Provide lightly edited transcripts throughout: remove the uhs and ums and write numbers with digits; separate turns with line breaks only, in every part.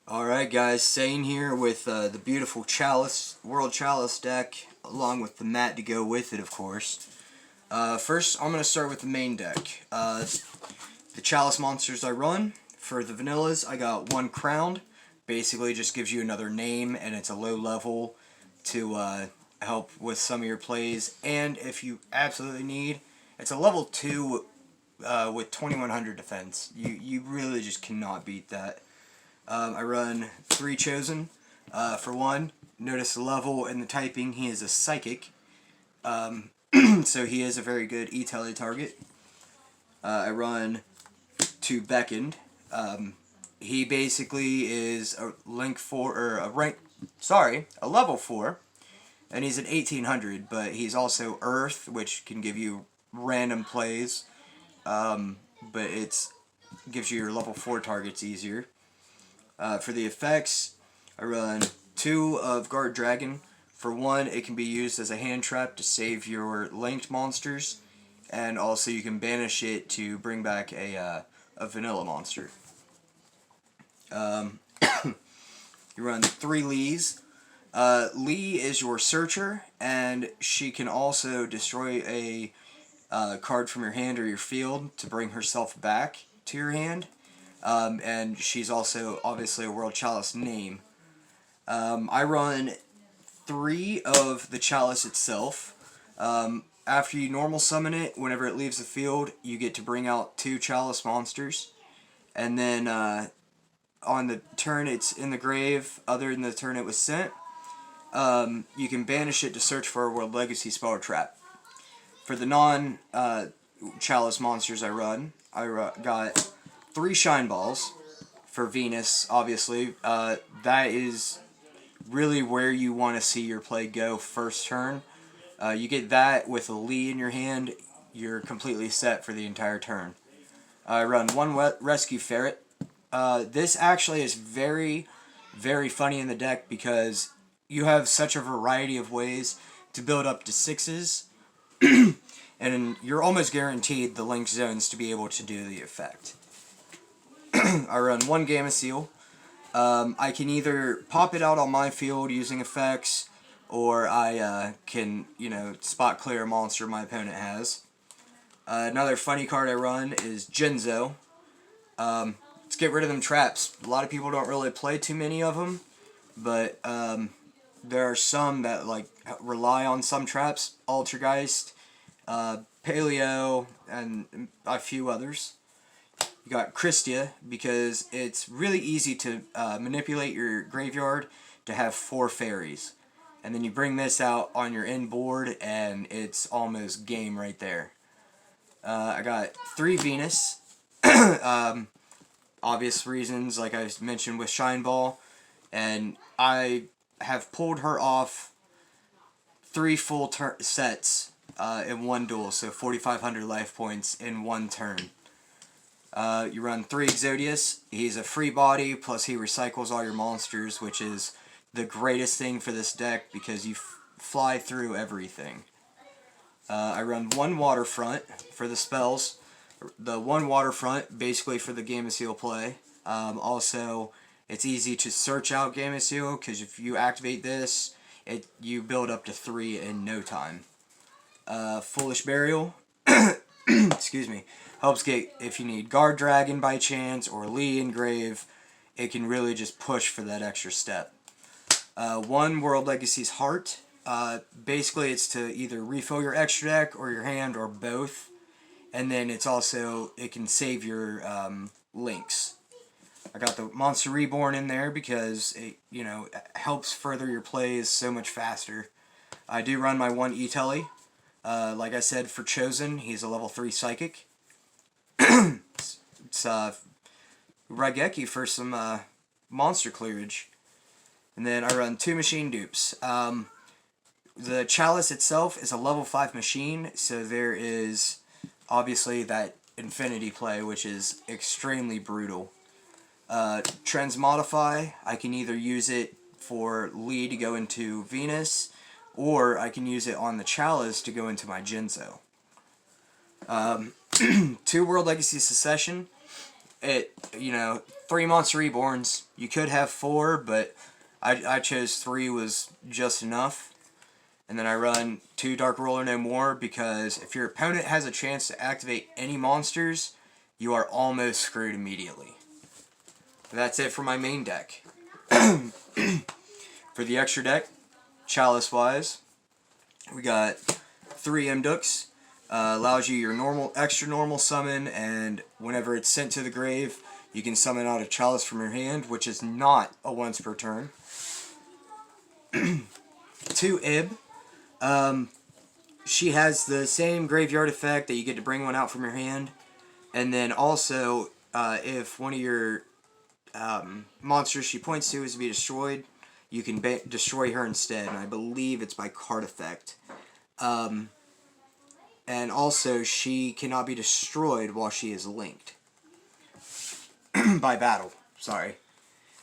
Alright guys, Sane here with the beautiful Chalice, World Chalice deck, along with the mat to go with it, of course. First, I'm going to start with the main deck. The Chalice monsters I run, for the vanillas, I got one Crowned. Basically just gives you another name, and it's a low level to help with some of your plays. And if you absolutely need, it's a level 2 with 2100 defense. You really just cannot beat that. I run 3 Chosen. For one, notice the level and the typing, he is a Psychic. So he is a very good E-Tele target. I run 2 Beckoned. He basically is a level 4, and he's an 1800, but he's also Earth, which can give you random plays, but gives you your level 4 targets easier. For the effects, I run 2 of Guard Dragon. For one, it can be used as a hand trap to save your linked monsters, and also you can banish it to bring back a vanilla monster. You run 3 Lees. Lee is your searcher, and she can also destroy a card from your hand or your field to bring herself back to your hand. And she's also obviously a World Chalice name. I run 3 of the Chalice itself. After you normal summon it, whenever it leaves the field, you get to bring out 2 Chalice monsters. And then on the turn it's in the grave, other than the turn it was sent, you can banish it to search for a World Legacy spell or trap. For the non-Chalice monsters I run, got 3 Shine Balls for Venus, obviously. That is really where you want to see your play go first turn. You get that with a Lee in your hand, you're completely set for the entire turn. I run 1 Rescue Ferret. This actually is very, very funny in the deck because you have such a variety of ways to build up to 6s, and you're almost guaranteed the linked zones to be able to do the effect. I run 1 Gamma Seal. I can either pop it out on my field using effects, or I can, spot clear a monster my opponent has. Another funny card I run is Jinzo. Let's get rid of them traps. A lot of people don't really play too many of them, but there are some that rely on some traps. Altergeist, Paleo, and a few others. You got Christia, because it's really easy to manipulate your graveyard to have 4 fairies. And then you bring this out on your end board, and it's almost game right there. I got 3 Venus. Obvious reasons, like I mentioned with Shine Ball. And I have pulled her off 3 full sets in one duel, so 4,500 life points in 1 turn. You run 3 Exodius. He's a free body, plus he recycles all your monsters, which is the greatest thing for this deck because you fly through everything. I run 1 Waterfront for the spells. The 1 Waterfront, basically for the Gamma Seal play. Also, it's easy to search out Gamma Seal, because if you activate this, you build up to 3 in no time. Foolish Burial. Excuse me. Helps get, if you need Guard Dragon by chance, or Lee in Grave, it can really just push for that extra step. 1 World Legacy's Heart. Basically it's to either refill your extra deck, or your hand, or both. And then it can save your links. I got the Monster Reborn in there because it, helps further your plays so much faster. I do run my 1 E-Tele. Like I said, for Chosen, he's a level 3 Psychic. It's Raigeki for some monster clearage. And then I run 2 Machine Dupes. The Chalice itself is a level 5 machine, so there is obviously that Infinity play, which is extremely brutal. Transmodify, I can either use it for Lee to go into Venus, or I can use it on the Chalice to go into my Jinzo. 2 World Legacy Secession. It, 3 Monster Reborns. You could have 4, but I chose 3 was just enough. And then I run 2 Dark Ruler No More, because if your opponent has a chance to activate any monsters, you are almost screwed immediately. That's it for my main deck. For the extra deck, Chalice-wise, we got 3 Mdooks. Allows you your normal, extra normal summon, and whenever it's sent to the grave, you can summon out a Chalice from your hand, which is not a once per turn. 2 Ib. She has the same graveyard effect that you get to bring one out from your hand. And then also, if one of your monsters she points to is to be destroyed, you can destroy her instead. And I believe it's by card effect. And also, she cannot be destroyed while she is linked. By battle, sorry.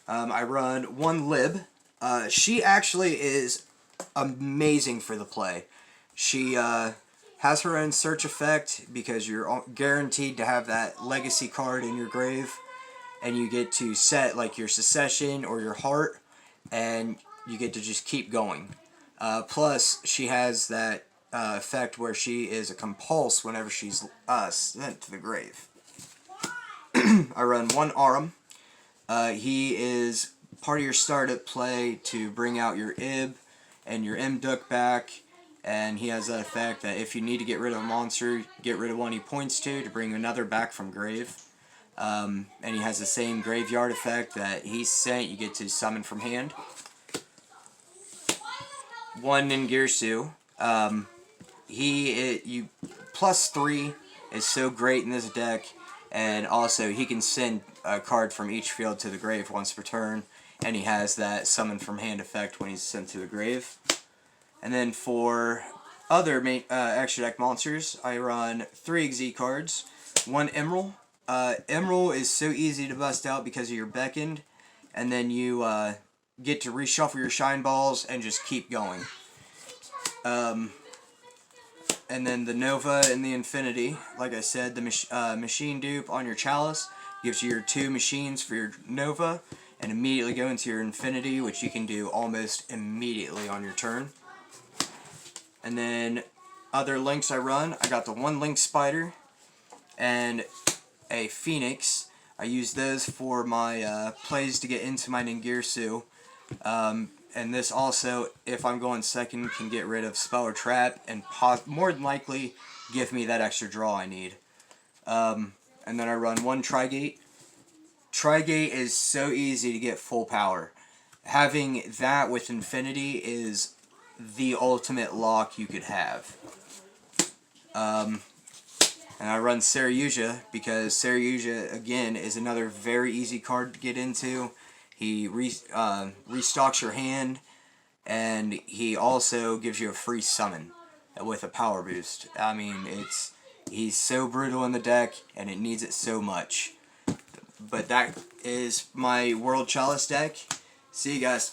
I run 1 Lib. She actually is amazing for the play. She has her own search effect, because you're guaranteed to have that legacy card in your grave, and you get to set like your Secession or your Heart, and you get to just keep going. Plus, she has that effect where she is a compulse whenever she's sent to the grave. I run 1 Arum. He is part of your startup play to bring out your Ib and your Mdook back, and he has that effect that if you need to get rid of a monster, get rid of one he points to bring another back from grave. And he has the same graveyard effect that he's sent, you get to summon from hand. 1 Ningirsu. You +3 is so great in this deck, and also he can send a card from each field to the grave once per turn, and he has that summon from hand effect when he's sent to the grave. And then for other extra deck monsters, I run 3 Xyz cards. 1 Emerald. Emerald is so easy to bust out because of your Beckoned, and then you get to reshuffle your Shine Balls and just keep going. And then the Nova and the Infinity, like I said, the machine dupe on your Chalice gives you your 2 machines for your Nova, and immediately go into your Infinity, which you can do almost immediately on your turn. And then other links I run, I got the 1 Link Spider and a Phoenix. I use those for my plays to get into my Ningirsu. And this also, if I'm going second, can get rid of Spell or Trap, and more than likely give me that extra draw I need. And then I run 1 Trigate. Trigate is so easy to get full power. Having that with Infinity is the ultimate lock you could have. And I run Yugioh because Yugioh, again, is another very easy card to get into. He restocks your hand, and he also gives you a free summon with a power boost. I mean, he's so brutal in the deck, and it needs it so much. But that is my World Chalice deck. See you guys.